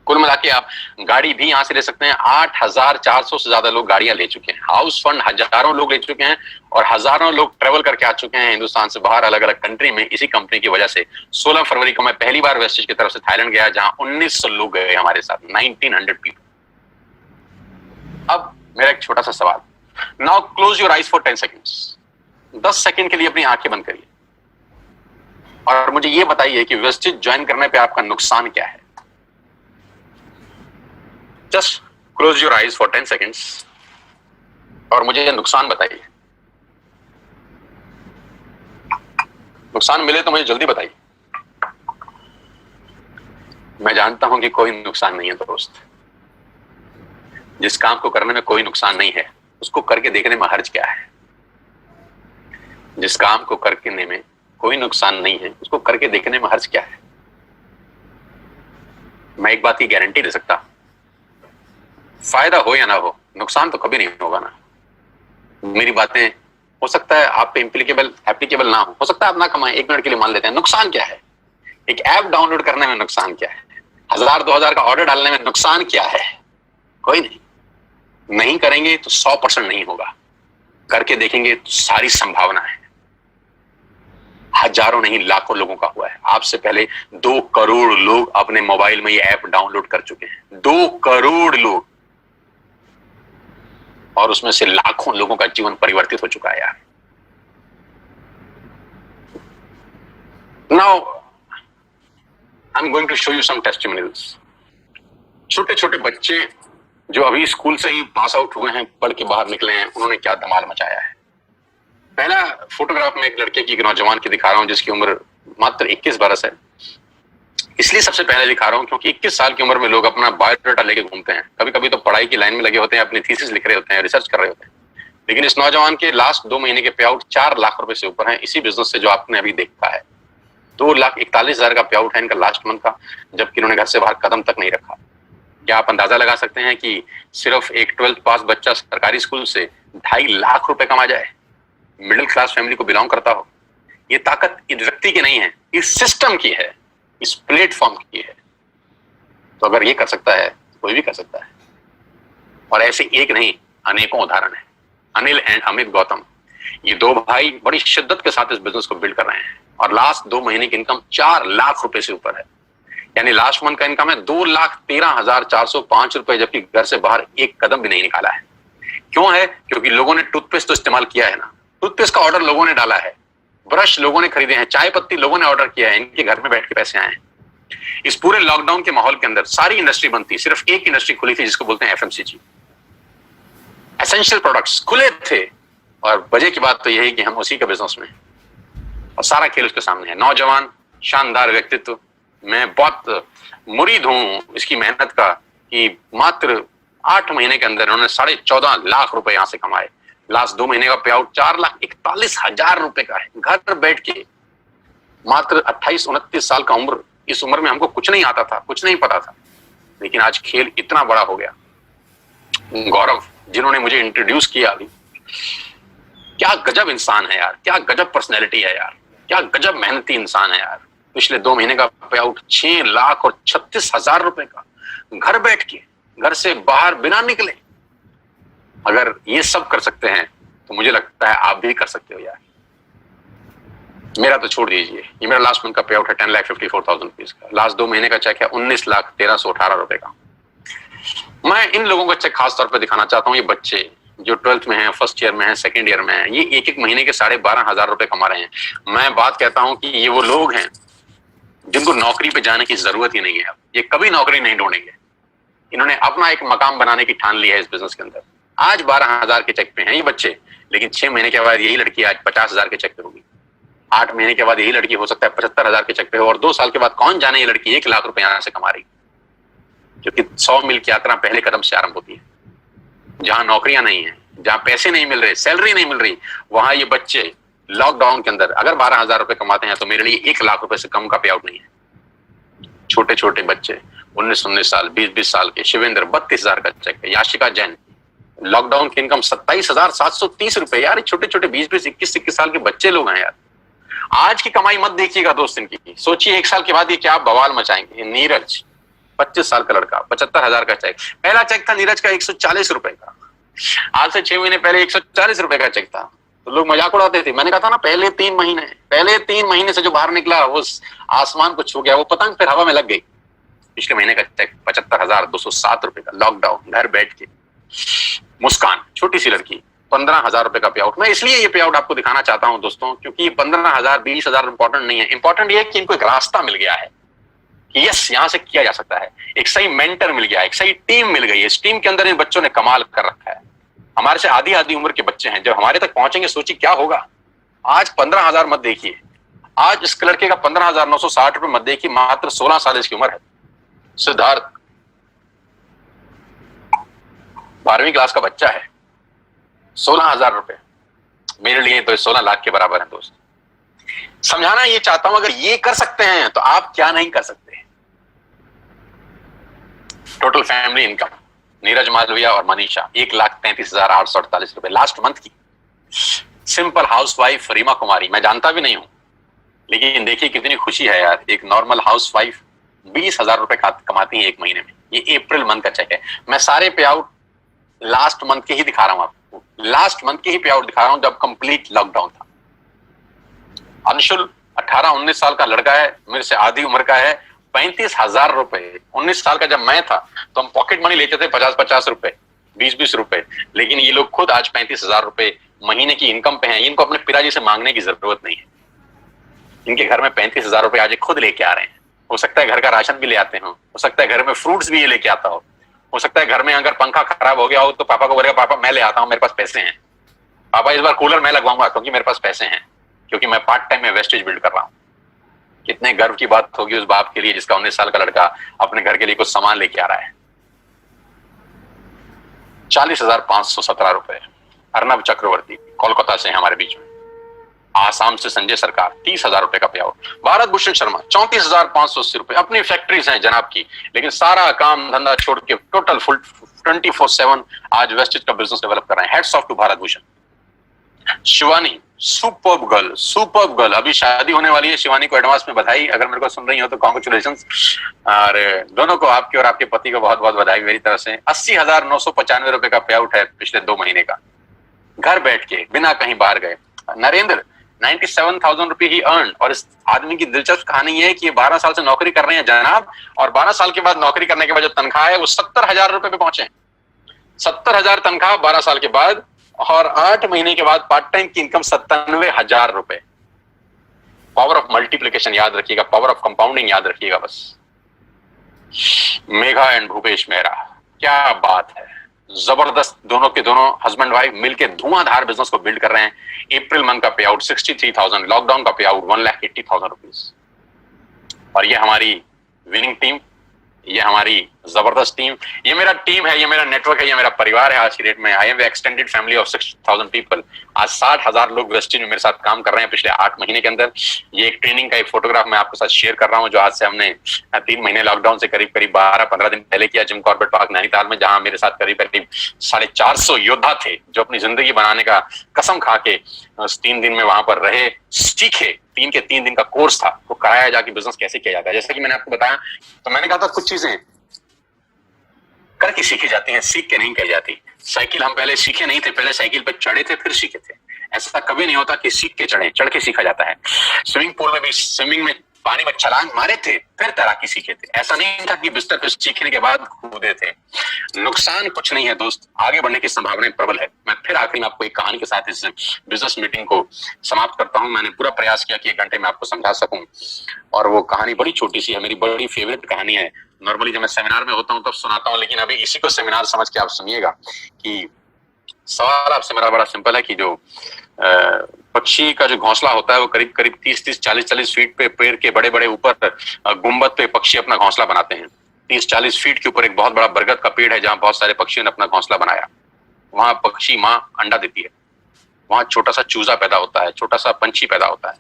कुल मिला के आप गाड़ी भी यहां से ले सकते हैं। 8,400 से ज्यादा लोग गाड़ियां ले चुके हैं। हाउस फंड हजारों लोग ले चुके हैं, और हजारों लोग ट्रेवल करके आ चुके हैं हिंदुस्तान से बाहर अलग अलग कंट्री में इसी कंपनी की वजह से। 16 फरवरी को मैं पहली बार वेस्टेज की तरफ से थाईलैंड गया, जहां 1900 लोग गए हमारे साथ, 1900 पीपल। अब मेरा एक छोटा सा सवाल, now close your eyes for 10 seconds. 10 second के लिए अपनी आंखें बंद करिए और मुझे यह बताइए कि वेस्टेज ज्वाइन करने पे आपका नुकसान क्या है। Just close your eyes for 10 seconds और मुझे नुकसान बताइए। नुकसान मिले तो मुझे जल्दी बताइए। मैं जानता हूं कि कोई नुकसान नहीं है दोस्त। जिस काम को करने में कोई नुकसान नहीं है उसको करके देखने में हर्ज क्या है। जिस काम को करने में कोई नुकसान नहीं है उसको करके देखने में हर्ज क्या है। मैं एक बात की गारंटी दे सकता, फायदा हो या ना हो, नुकसान तो कभी नहीं होगा ना। मेरी बातें हो सकता है आप पे एप्लीकेबल ना हो सकता है आप ना कमाएं, 1 मिनट के लिए मान लेते हैं। नुकसान क्या है? एक ऐप डाउनलोड करने में नुकसान क्या है? 1000-2000 का ऑर्डर डालने में नुकसान क्या है? कोई नहीं। नहीं करेंगे तो 100% नहीं होगा, करके देखेंगे तो सारी संभावना है। हजारों नहीं लाखों लोगों का हुआ है। आपसे पहले 2 करोड़ लोग अपने मोबाइल में ये ऐप डाउनलोड कर चुके हैं। 2 करोड़ लोग, और उसमें से लाखों लोगों का जीवन परिवर्तित हो चुका है यार। Now I am going to show you some testimonials. छोटे छोटे बच्चे जो अभी स्कूल से ही पास आउट हुए हैं, पढ़ के बाहर निकले हैं, उन्होंने क्या धमाल मचाया है। पहला फोटोग्राफ में एक लड़के की, एक नौजवान की दिखा रहा हूं जिसकी उम्र मात्र 21 बरस है। इसलिए सबसे पहले दिखा रहा हूं क्योंकि 21 साल की उम्र में लोग अपना बायोडाटा लेके घूमते हैं। कभी कभी तो पढ़ाई की लाइन में लगे होते हैं, अपनी थीसिस लिख रहे होते हैं, रिसर्च कर रहे होते हैं। लेकिन इस नौजवान के लास्ट 2 महीने के पे आउट 4 लाख रुपए से ऊपर है इसी बिजनेस से जो आपने अभी देखा है। 2,41,000 का पे आउट है इनका लास्ट मंथ का, जबकि इन्होंने घर से बाहर कदम तक नहीं रखा। क्या आप अंदाजा लगा सकते हैं कि सिर्फ एक 12th पास बच्चा सरकारी स्कूल से 2.5 लाख रुपए कमा जाए, मिडिल क्लास फैमिली को बिलोंग करता हो? ये ताकत इस व्यक्ति की नहीं है, इस सिस्टम की है, इस प्लेटफॉर्म की है। तो अगर ये कर सकता है तो कोई भी कर सकता है। और ऐसे एक नहीं अनेकों उदाहरण है। अनिल एंड अमित गौतम, ये 2 भाई बड़ी शिद्दत के साथ इस बिजनेस को बिल्ड कर रहे हैं और लास्ट 2 महीने की इनकम 4 लाख रुपए से ऊपर है। यानी लास्ट मंथ का इनकम है 2,13,405 रुपए, जबकि घर से बाहर एक कदम भी नहीं निकाला है। क्यों है? क्योंकि लोगों ने टूथपेस्ट तो इस्तेमाल किया है ना, टूथपेस्ट का ऑर्डर लोगों ने डाला है, ब्रश लोगों ने खरीदे हैं, चाय पत्ती लोगों ने ऑर्डर किया है, इनके घर में बैठ के पैसे आए हैं। इस पूरे लॉकडाउन के माहौल के अंदर सारी इंडस्ट्री बंद थी, सिर्फ एक इंडस्ट्री खुली थी जिसको बोलते हैं एफएमसीजी। एसेंशियल प्रोडक्ट्स खुले थे और वजह की बात तो यही कि हम उसी के बिजनेस में, और सारा खेल उसके सामने है। नौजवान शानदार व्यक्तित्व, मैं बहुत मुरीद हूं इसकी मेहनत का कि मात्र 8 महीने के अंदर उन्होंने 14.5 लाख रुपए यहां से कमाए। लास्ट 2 महीने का पे आउट 4,41,000 रुपए का है, घर बैठ के। मात्र 28-29 साल का उम्र, इस उम्र में हमको कुछ नहीं आता था, कुछ नहीं पता था, लेकिन आज खेल इतना बड़ा हो गया। गौरव जिन्होंने मुझे इंट्रोड्यूस किया अभी, क्या गजब इंसान है यार, क्या गजब पर्सनैलिटी है यार, क्या गजब मेहनती इंसान है यार। पिछले 2 महीने का पे आउट 6,36,000 रुपए का, घर बैठ के, घर से बाहर बिना निकले। अगर ये सब कर सकते हैं तो मुझे लगता है आप भी कर सकते हो यार। मेरा तो छोड़ दीजिए, ये मेरा लास्ट मंथ का पे आउट है 10,54,000 रुपीज का। लास्ट 2 महीने का चेक है 19,13,118 रुपए का। मैं इन लोगों का चेक खास तौर पर दिखाना चाहता हूँ। ये बच्चे जो 12th में हैं, फर्स्ट ईयर में हैं, सेकंड ईयर में हैं, ये एक महीने के 12,500 रुपए कमा रहे हैं। मैं बात कहता हूं कि ये वो लोग हैं जिनको नौकरी पे जाने की जरूरत ही नहीं है। अब ये कभी नौकरी नहीं ढूंढेंगे। इन्होंने अपना एक मकाम बनाने की ठान लिया है इस बिजनेस के अंदर। आज 12,000 के चेक पे हैं ये बच्चे, लेकिन 6 महीने के बाद यही लड़की आज 50,000 के चेक पे होगी। 8 महीने के बाद यही लड़की हो सकता है 75,000 के चेक पे हो, और 2 साल के बाद कौन जाने ये लड़की 1 लाख रुपए यहां से कमा रही, क्योंकि 100 मील की यात्रा पहले कदम से आरंभ होती है। जहां नौकरियां नहीं है, जहां पैसे नहीं मिल रहे, सैलरी नहीं मिल रही, वहां ये बच्चे लॉकडाउन के अंदर अगर 12,000 रुपए कमाते हैं तो मेरे लिए 1 लाख रुपए से कम का पे आउट नहीं है। छोटे छोटे बच्चे 19-19 साल, 20-20 साल के, शिवेंद्र 32,000 का चेक है, याशिका जैन लॉकडाउन की इनकम 27,730 रुपए। यार छोटे छोटे 20-20, 21-21 साल के बच्चे लोग हैं यार। आज की कमाई मत देखिएगा दोस्त इनकी, सोचिए 1 साल के बाद ये क्या बवाल मचाएंगे। नीरज 25 साल का लड़का, 75,000 का चेक। पहला चेक था नीरज का 140 रुपए का, आज से 6 महीने पहले 140 रुपए का चेक था। तो लोग मजाक उड़ाते थे। मैंने कहा था ना, पहले 3 महीने से जो बाहर निकला वो आसमान को छू गया, वो पतंग फिर हवा में लग गई। पिछले महीने का चेक 75,207 रुपए का, लॉकडाउन, घर बैठ के। मुस्कान छोटी सी लड़की 15,000 रुपए का पे आउट। मैं इसलिए ये पे आउट आपको दिखाना चाहता हूं दोस्तों, क्योंकि ये 15,000 20,000 इंपॉर्टेंट नहीं है। इंपॉर्टेंट ये है कि इनको एक रास्ता मिल गया है कि यस, यहां से किया जा सकता है। एक सही मेंटर मिल गया है, एक सही टीम मिल गई है। इस टीम के अंदर इन बच्चों ने कमाल कर रखा है। हमारे से आधी आधी उम्र के बच्चे हैं, जब हमारे तक पहुंचेंगे सोचिए क्या होगा। आज 15,000 मत देखिए, आज इस लड़के का 15,960 रुपए मत देखिए, मात्र 16 साल इसकी उम्र है। सिद्धार्थ 12वीं क्लास का बच्चा है, 16,000 रुपए मेरे लिए तो 16 लाख के बराबर है दोस्त। समझाना ये चाहता हूं, अगर ये कर सकते हैं तो आप क्या नहीं कर सकते। Total family income Neeraj Malviya और मनीषा 1,33,848 रुपए लास्ट मंथ की। सिंपल हाउसवाइफ रीमा कुमारी, मैं जानता भी नहीं हूं, लेकिन देखिए कितनी खुशी है यार। एक नॉर्मल हाउसवाइफ 20,000 रुपए कमाती है एक महीने में। ये अप्रैल मंथ का चेक है। मैं सारे पे आउट लास्ट मंथ के ही दिखा रहा हूं आपको, लास्ट मंथ के ही पे आउट दिखा रहा हूं जब कंप्लीट लॉकडाउन था। अंशुल 18-19 साल का लड़का है, मेरे से आधी उम्र का है, 35,000 रुपए। 19 साल का जब मैं था तो हम पॉकेट मनी लेते थे 50-50 रुपए, 20-20 रुपए, लेकिन ये लोग खुद आज 35,000 रुपए महीने की इनकम पे हैं। इनको अपने पिताजी से मांगने की जरूरत नहीं है। इनके घर में 35,000 रुपए आज खुद लेके आ रहे हैं। हो सकता है घर का राशन भी ले आते हो सकता है घर में फ्रूट्स भी ये लेके आता हो सकता है घर में अगर पंखा खराब हो गया हो तो पापा को बोलेगा पापा मैं ले आता हूं, मेरे पास पैसे हैं, पापा इस बार कूलर मैं लगवाऊंगा क्योंकि मेरे पास पैसे हैं, क्योंकि मैं पार्ट टाइम में वेस्टेज बिल्ड कर रहा हूं। कितने गर्व की बात होगी उस बाप के लिए जिसका 19 साल का लड़का अपने घर के लिए कुछ सामान लेके आ रहा है। 40,517 रुपए। अर्नब चक्रवर्ती कोलकाता से हमारे बीच में। आसाम से संजय सरकार 30,000 रुपए का पे आउट। भारत भूषण शर्मा 34,580 रुपए। अपनी फैक्ट्रीज हैं जनाब की, लेकिन सारा काम धंधा छोड़ के टोटल फुल 24/7 आज वेस्टेज का बिजनेस डेवलप कर रहे हैं। Heads off to Bharat Bhushan. Shivani superb girl, अभी शादी होने वाली है। शिवानी को एडवांस में बधाई, अगर मेरे को सुन रही हो तो कॉन्ग्रेचुलेशंस। और दोनों को, आपके और आपके पति को बहुत बहुत बधाई मेरी तरफ से। 80,995 रुपए का पे आउट है पिछले 2 महीने का, घर बैठ के बिना कहीं बाहर गए। नरेंद्र 97,000 रुपए ही अर्न। और इस आदमी की दिलचस्प कहानी ये है कि ये 12 साल से नौकरी कर रहे हैं जनाब, और 12 साल के बाद नौकरी करने के बाद जो तनख्वाह है वो 70,000 रुपए पे पहुंचे। 70,000 तनख्वाह 12 साल के बाद, और 8 महीने के बाद पार्ट टाइम की इनकम 97,000 रुपए। पावर ऑफ मल्टीप्लिकेशन याद रखिएगा, पावर ऑफ कंपाउंडिंग याद रखिएगा बस। मेघा एंड भूपेश मेहरा, क्या बात है, जबरदस्त। दोनों के दोनों हस्बैंड वाइफ मिलकर धुआंधार बिजनेस को बिल्ड कर रहे हैं। अप्रैल मंथ का पे आउट 63,000, लॉकडाउन का पे आउट 1,80,000 रुपीज। और ये हमारी विनिंग टीम, ये हमारी जबरदस्त टीम, ये मेरा टीम है, ये मेरा नेटवर्क है, ये मेरा परिवार है आज की डेट में। I am extended family of 6,000 people. आज 60,000 लोग वेस्टेज में मेरे साथ काम कर रहे हैं पिछले 8 महीने के अंदर। ये एक ट्रेनिंग का एक फोटोग्राफ मैं आपके साथ शेयर कर रहा हूं, जो आज से हमने 3 महीने लॉकडाउन से करीब 12-15 दिन पहले किया जिम कॉर्बेट पार्क नैनीताल में, जहां मेरे साथ करीब 450 योद्धा थे जो अपनी जिंदगी बनाने का कसम खा के 3 दिन में वहां पर रहे, सीखे। 3 के 3 दिन का कोर्स था, वो कराया जाके बिजनेस कैसे किया जाता है। जैसा कि मैंने आपको बताया, तो मैंने कहा था कुछ चीजें करके सीखी जाती हैं, सीख के नहीं कही जाती। साइकिल हम पहले सीखे नहीं थे, पहले साइकिल पे चढ़े थे फिर सीखे थे। ऐसा कभी नहीं होता कि सीख के चढ़ के सीखा जाता है। स्विमिंग पूल में भी, स्विमिंग में पानी में छलांग मारे थे फिर तैराकी सीखे थे। ऐसा नहीं था कि बिस्तर पे सीखने के बाद कूदे थे। नुकसान कुछ नहीं है दोस्त, आगे बढ़ने की संभावनाएं प्रबल है। मैं फिर आखिरी में आपको एक कहानी के साथ इस बिजनेस मीटिंग को समाप्त करता हूं। मैंने पूरा प्रयास किया कि 1 घंटे में आपको समझा सकूं, और वो कहानी बड़ी छोटी सी है, मेरी बड़ी फेवरेट कहानी है। नॉर्मली जब मैं सेमिनार में होता हूं तब सुनाता हूं, लेकिन अभी इसी को सेमिनार समझ के आप सुनिएगा। कि सवाल आपसे मेरा बड़ा सिंपल है कि जो पक्षी का जो घोंसला होता है वो करीब करीब 30-30, 40-40 फीट पे पेड़ के बड़े बड़े ऊपर गुंबद पे पक्षी अपना घोंसला बनाते हैं। 30-40 फीट के ऊपर एक बहुत बड़ा बरगद का पेड़ है जहां बहुत सारे पक्षियों ने अपना घोंसला बनाया। वहां पक्षी माँ अंडा देती है, वहां छोटा सा चूजा पैदा होता है, छोटा सा पंछी पैदा होता है।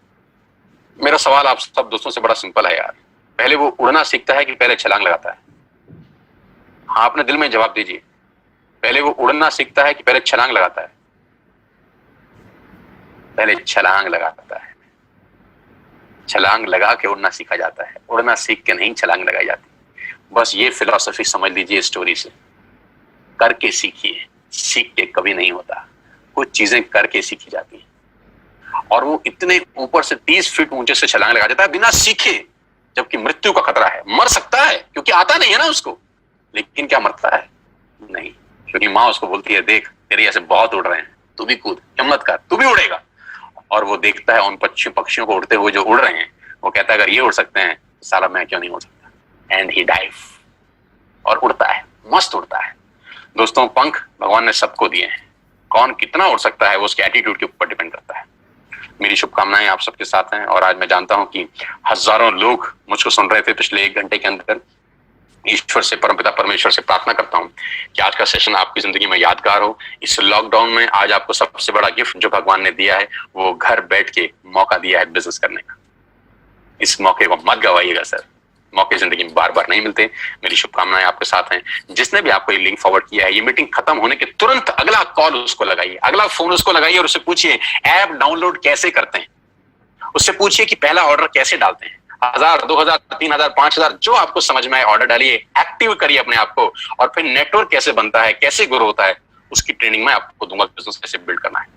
मेरा सवाल आप सब दोस्तों से बड़ा सिंपल है यार, पहले वो उड़ना सीखता है कि पहले छलांग लगाता है? हाँ, अपने दिल में जवाब दीजिए, पहले वो उड़ना सीखता है कि पहले छलांग लगाता है? पहले छलांग लगाता है। छलांग लगा के उड़ना सीखा जाता है, उड़ना सीख के नहीं छलांग लगाई जाती। बस ये फिलॉसफी समझ लीजिए स्टोरी से। करके सीखिए, सीख के कभी नहीं होता। कुछ चीजें करके सीखी जाती हैं। और वो इतने ऊपर से 30 फीट ऊंचे से छलांग लगा देता है बिना सीखे, जबकि मृत्यु का खतरा है। मर सकता है क्योंकि आता नहीं है ना उसको, लेकिन क्या मरता है? नहीं, क्योंकि माँ उसको बोलती है देख तेरे ऐसे बहुत उड़ रहे हैं, तू भी कूद, हिम्मत कर, तू भी उड़ेगा। और वो देखता है उन पक्षियों को उड़ते हुए जो उड़ रहे हैं, वो कहता है अगर ये उड़ सकते हैं साला मैं क्यों नहीं उड़ सकता। एंड ही डाइव, और उड़ता है, मस्त उड़ता है। दोस्तों पंख भगवान ने सबको दिए हैं, कौन कितना उड़ सकता है वो उसके एटीट्यूड के ऊपर डिपेंड करता है। मेरी शुभकामनाएं आप सबके साथ हैं, और आज मैं जानता हूं कि हजारों लोग मुझको सुन रहे थे पिछले 1 घंटे के अंदर। ईश्वर से, परमपिता परमेश्वर से प्रार्थना करता हूं कि आज का सेशन आपकी जिंदगी में यादगार हो। इस लॉकडाउन में आज आपको सबसे बड़ा गिफ्ट जो भगवान ने दिया है वो घर बैठ के मौका दिया है बिजनेस करने का। इस मौके को मत गवाइएगा सर, मौके जिंदगी में बार बार नहीं मिलते। मेरी शुभकामनाएं आपके साथ हैं। जिसने भी आपको ये लिंक फॉरवर्ड किया है, ये मीटिंग खत्म होने के तुरंत अगला कॉल उसको लगाइए, अगला फोन उसको लगाइए और उससे पूछिए ऐप डाउनलोड कैसे करते हैं। उससे पूछिए कि पहला ऑर्डर कैसे डालते हैं। 1000, 2000, 3000, 5000 जो आपको समझ में आए ऑर्डर डालिए, एक्टिव करिए अपने आप को, और फिर नेटवर्क कैसे बनता है, कैसे ग्रो होता है, उसकी ट्रेनिंग मैं आपको दूंगा, बिजनेस कैसे बिल्ड करना है।